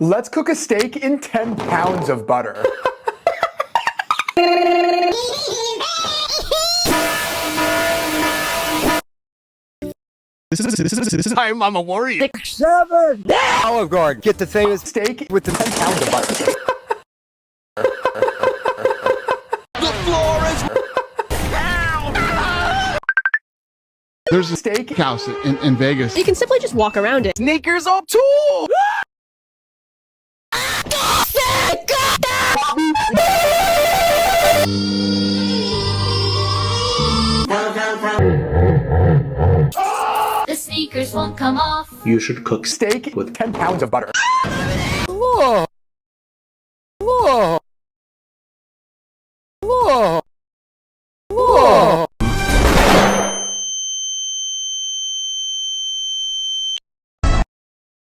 Let's cook a steak in 10 pounds of butter. This is I'm a warrior. 6, 7. Olive Garden. Get the famous Steak with the 10 pounds of butter. The floor is. There's a Steak house in Vegas. You can simply just walk around it. Sneakers on tool. The sneakers won't come off. You should cook steak with 10 pounds of butter. Whoa.